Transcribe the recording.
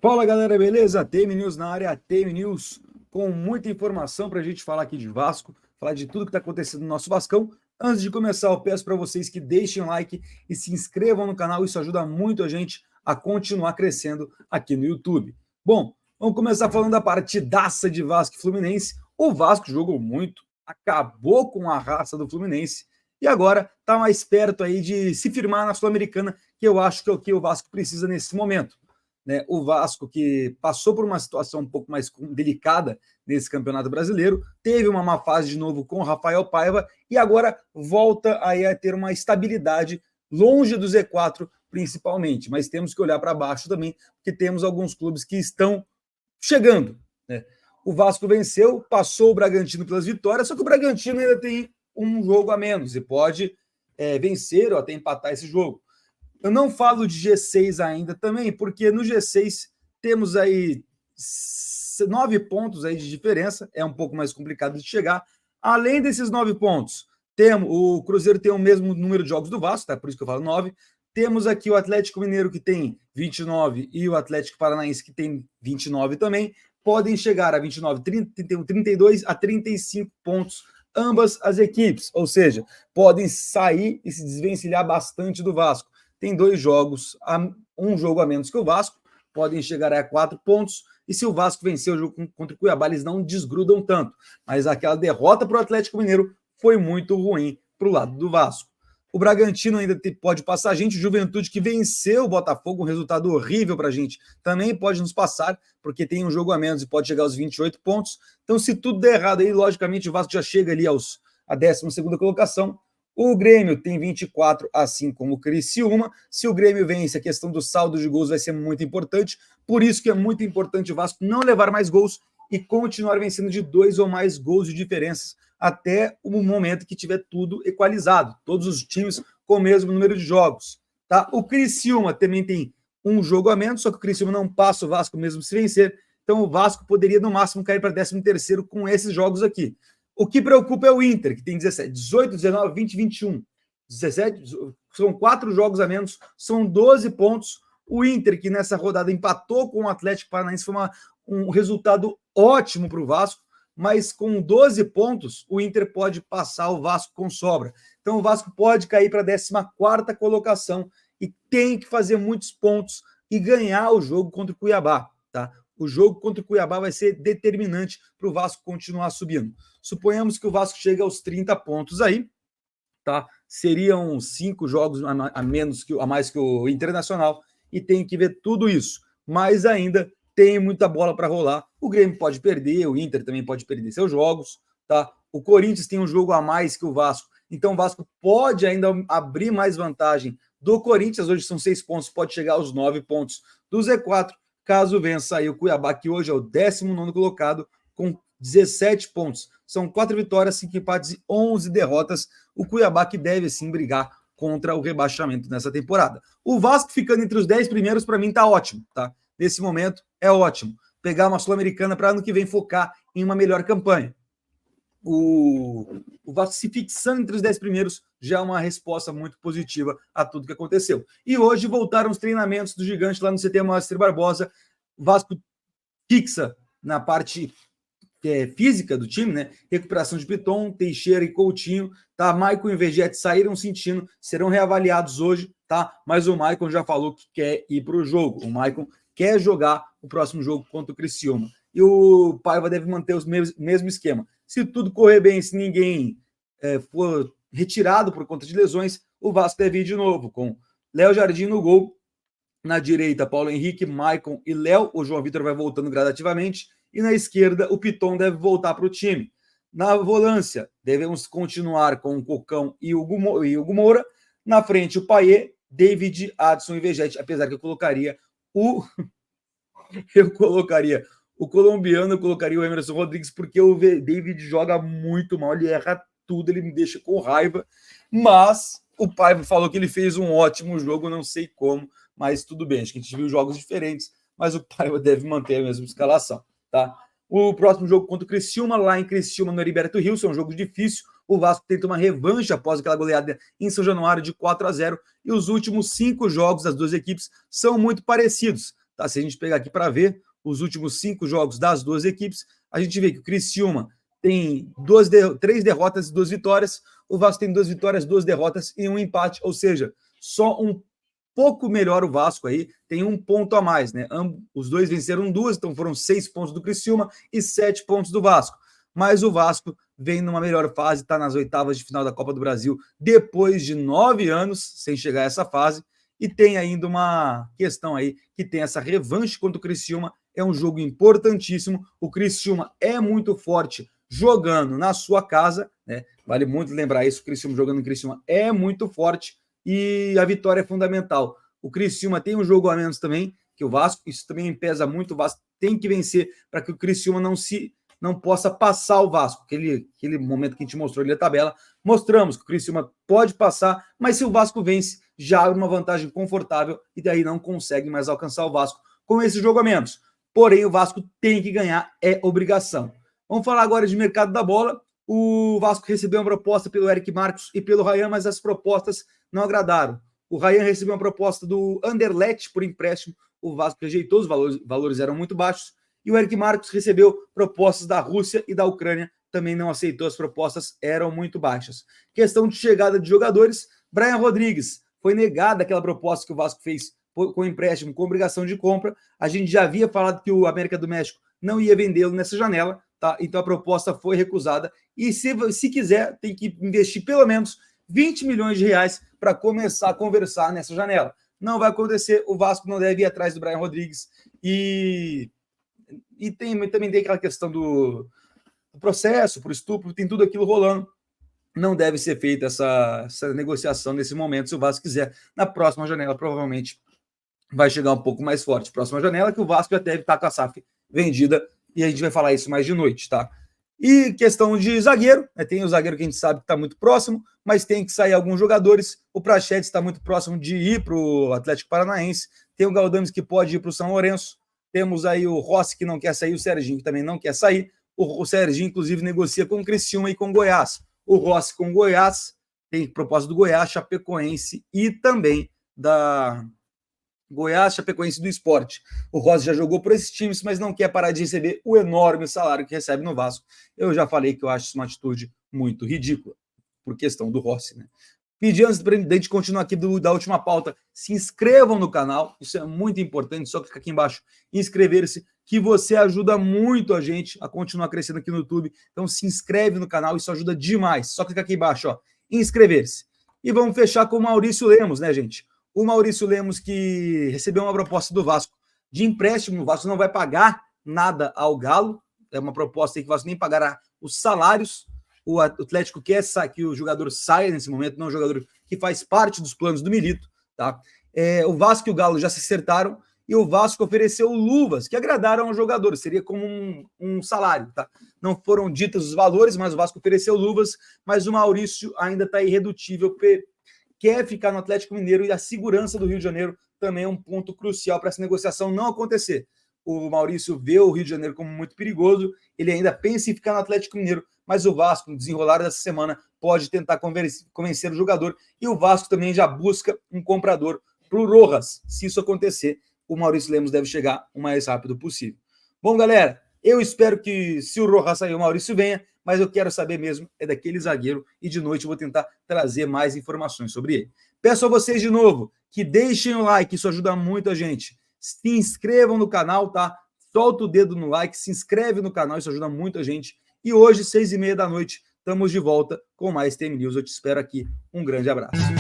Fala galera, beleza? TM News na área, TM News com muita informação para a gente falar aqui de Vasco, falar de tudo que está acontecendo no nosso Vascão. Antes de começar, eu peço para vocês que deixem um like e se inscrevam no canal, isso ajuda muito a gente a continuar crescendo aqui no YouTube. Bom, vamos começar falando da partidaça de Vasco e Fluminense. O Vasco jogou muito, acabou com a raça do Fluminense e agora está mais perto aí de se firmar na Sul-Americana, que eu acho que é o que o Vasco precisa nesse momento. Né, o Vasco, que passou por uma situação um pouco mais delicada nesse Campeonato Brasileiro, teve uma má fase de novo com o Rafael Paiva e agora volta aí a ter uma estabilidade longe do Z4, principalmente. Mas temos que olhar para baixo também, porque temos alguns clubes que estão chegando. Né? O Vasco venceu, passou o Bragantino pelas vitórias, só que o Bragantino ainda tem um jogo a menos e pode vencer ou até empatar esse jogo. Eu não falo de G6 ainda também, porque no G6 temos aí 9 pontos aí de diferença, é um pouco mais complicado de chegar. Além desses 9 pontos, o Cruzeiro tem o mesmo número de jogos do Vasco, tá? Por isso que eu falo 9. Temos aqui o Atlético Mineiro, que tem 29, e o Atlético Paranaense, que tem 29 também. Podem chegar a 29, 31, 32 a 35 pontos, ambas as equipes. Ou seja, podem sair e se desvencilhar bastante do Vasco. Tem 2 jogos, um jogo a menos que o Vasco, podem chegar a 4 pontos, e se o Vasco vencer o jogo contra o Cuiabá, eles não desgrudam tanto. Mas aquela derrota para o Atlético Mineiro foi muito ruim para o lado do Vasco. O Bragantino ainda pode passar a gente, o Juventude, que venceu o Botafogo, um resultado horrível para a gente, também pode nos passar, porque tem um jogo a menos e pode chegar aos 28 pontos. Então, se tudo der errado aí, logicamente o Vasco já chega ali a 12ª colocação. O Grêmio tem 24, assim como o Criciúma. Se o Grêmio vence, a questão do saldo de gols vai ser muito importante. Por isso que é muito importante o Vasco não levar mais gols e continuar vencendo de 2 ou mais gols de diferença até o momento que tiver tudo equalizado. Todos os times com o mesmo número de jogos. Tá? O Criciúma também tem um jogo a menos, só que o Criciúma não passa o Vasco mesmo se vencer. Então o Vasco poderia no máximo cair para 13º com esses jogos aqui. O que preocupa é o Inter, que tem 17, 18, 19, 20, 21. 17, são 4 jogos a menos, são 12 pontos. O Inter, que nessa rodada empatou com o Atlético Paranaense, foi um resultado ótimo para o Vasco, mas com 12 pontos, o Inter pode passar o Vasco com sobra. Então o Vasco pode cair para a 14ª colocação e tem que fazer muitos pontos e ganhar o jogo contra o Cuiabá, tá? O jogo contra o Cuiabá vai ser determinante para o Vasco continuar subindo. Suponhamos que o Vasco chegue aos 30 pontos aí, tá? Seriam 5 jogos a mais que o Internacional e tem que ver tudo isso. Mas ainda tem muita bola para rolar. O Grêmio pode perder, o Inter também pode perder seus jogos, tá? O Corinthians tem um jogo a mais que o Vasco, então o Vasco pode ainda abrir mais vantagem do Corinthians. Hoje são 6 pontos, pode chegar aos 9 pontos do Z4. Caso vença aí o Cuiabá, que hoje é o 19º colocado, com 17 pontos. São 4 vitórias, 5 empates e 11 derrotas. O Cuiabá que deve sim brigar contra o rebaixamento nessa temporada. O Vasco ficando entre os 10 primeiros, para mim, tá ótimo, tá? Nesse momento, é ótimo. Pegar uma Sul-Americana para ano que vem focar em uma melhor campanha. O Vasco se fixando entre os 10 primeiros já é uma resposta muito positiva a tudo que aconteceu. E hoje voltaram os treinamentos do Gigante lá no CT Moacir Barbosa. O Vasco fixa na parte física do time, né? Recuperação de Piton, Teixeira e Coutinho, tá? Maicon e Vegete saíram sentindo, serão reavaliados hoje, tá? Mas o Maicon já falou que quer ir para o jogo. O Maicon quer jogar o próximo jogo contra o Criciúma. E o Paiva deve manter o mesmo esquema. Se tudo correr bem, se ninguém for retirado por conta de lesões, o Vasco deve ir de novo, com Léo Jardim no gol. Na direita, Paulo Henrique, Maicon e Léo. O João Vitor vai voltando gradativamente. E na esquerda, o Piton deve voltar para o time. Na volância, devemos continuar com o Cocão e o Hugo Moura. Na frente, o Payet, David, Adson e Vegete. Apesar que eu colocaria o colombiano, eu colocaria o Emerson Rodrigues, porque o David joga muito mal, ele erra tudo, ele me deixa com raiva. Mas o Paiva falou que ele fez um ótimo jogo, não sei como, mas tudo bem. Acho que a gente viu jogos diferentes, mas o Paiva deve manter a mesma escalação, tá? O próximo jogo contra o Criciúma, lá em Criciúma, no Heriberto Rilson, é um jogo difícil. O Vasco tenta uma revanche após aquela goleada em São Januário de 4-0, e os últimos 5 jogos das duas equipes são muito parecidos. Tá? Se a gente pegar aqui para ver os últimos 5 jogos das duas equipes, a gente vê que o Criciúma tem 3 derrotas e 2 vitórias, o Vasco tem 2 vitórias, 2 derrotas e um empate, ou seja, só um pouco melhor o Vasco aí, tem 1 ponto a mais, né? Os dois venceram 2, então foram 6 pontos do Criciúma e 7 pontos do Vasco. Mas o Vasco vem numa melhor fase, está nas oitavas de final da Copa do Brasil, depois de 9 anos sem chegar a essa fase, e tem ainda uma questão aí, que tem essa revanche contra o Criciúma, é um jogo importantíssimo, o Criciúma é muito forte jogando na sua casa, né? Vale muito lembrar isso, o Criciúma jogando no Criciúma é muito forte, e a vitória é fundamental. O Criciúma tem um jogo a menos também que o Vasco, isso também pesa muito, o Vasco tem que vencer para que o Criciúma não possa passar o Vasco. Aquele momento que a gente mostrou ali na tabela, mostramos que o Criciúma pode passar, mas se o Vasco vence, já abre uma vantagem confortável e daí não consegue mais alcançar o Vasco com esse jogo a menos. Porém, o Vasco tem que ganhar, é obrigação. Vamos falar agora de mercado da bola. O Vasco recebeu uma proposta pelo Eric Marcos e pelo Ryan, mas as propostas não agradaram. O Ryan recebeu uma proposta do Anderlecht por empréstimo, o Vasco rejeitou, os valores eram muito baixos, e o Eric Marcos recebeu propostas da Rússia e da Ucrânia, também não aceitou, as propostas eram muito baixas. Questão de chegada de jogadores, Brian Rodrigues, foi negada aquela proposta que o Vasco fez com empréstimo, com obrigação de compra, a gente já havia falado que o América do México não ia vendê-lo nessa janela, tá? Então a proposta foi recusada, e se quiser, tem que investir pelo menos 20 milhões de reais para começar a conversar nessa janela. Não vai acontecer, o Vasco não deve ir atrás do Brian Rodrigues, e também tem aquela questão do processo, por estupro, tem tudo aquilo rolando. Não deve ser feita essa negociação nesse momento, se o Vasco quiser. Na próxima janela, provavelmente, vai chegar um pouco mais forte. Próxima janela, que o Vasco já deve estar com a SAF vendida, e a gente vai falar isso mais de noite, tá? E questão de zagueiro, né? Tem o zagueiro que a gente sabe que está muito próximo, mas tem que sair alguns jogadores. O Prachetes está muito próximo de ir para o Atlético Paranaense. Tem o Galdames que pode ir para o São Lourenço. Temos aí o Rossi que não quer sair, o Serginho que também não quer sair. O Serginho, inclusive, negocia com o Criciúma e com o Goiás. O Rossi com o Goiás, tem proposta do Goiás, Chapecoense e também da Goiás, Chapecoense do Sport. O Rossi já jogou por esses times, mas não quer parar de receber o enorme salário que recebe no Vasco. Eu já falei que eu acho isso uma atitude muito ridícula, por questão do Rossi, né? Pedir antes da gente continuar aqui da última pauta, se inscrevam no canal, isso é muito importante, só clicar aqui embaixo e inscrever-se, que você ajuda muito a gente a continuar crescendo aqui no YouTube. Então se inscreve no canal, isso ajuda demais. Só clicar aqui embaixo, ó, inscrever-se. E vamos fechar com o Maurício Lemos, né, gente? O Maurício Lemos que recebeu uma proposta do Vasco de empréstimo, o Vasco não vai pagar nada ao Galo, é uma proposta aí que o Vasco nem pagará os salários. O Atlético quer que o jogador saia nesse momento, não é um jogador que faz parte dos planos do Milito, tá? O Vasco e o Galo já se acertaram e o Vasco ofereceu luvas que agradaram ao jogador, seria como um salário, tá? Não foram ditos os valores, mas o Vasco ofereceu luvas, mas o Maurício ainda está irredutível, quer ficar no Atlético Mineiro, e a segurança do Rio de Janeiro também é um ponto crucial para essa negociação não acontecer. O Maurício vê o Rio de Janeiro como muito perigoso, ele ainda pensa em ficar no Atlético Mineiro, mas o Vasco, no desenrolar dessa semana, pode tentar convencer o jogador, e o Vasco também já busca um comprador para o Rojas. Se isso acontecer, o Maurício Lemos deve chegar o mais rápido possível. Bom, galera, eu espero que, se o Rojas sair, o Maurício venha, mas eu quero saber mesmo é daquele zagueiro, e de noite eu vou tentar trazer mais informações sobre ele. Peço a vocês de novo que deixem o like, isso ajuda muito a gente. Se inscrevam no canal, tá? Solta o dedo no like, se inscreve no canal, isso ajuda muito a gente. E hoje, 6h30 da noite, estamos de volta com mais TM News. Eu te espero aqui. Um grande abraço.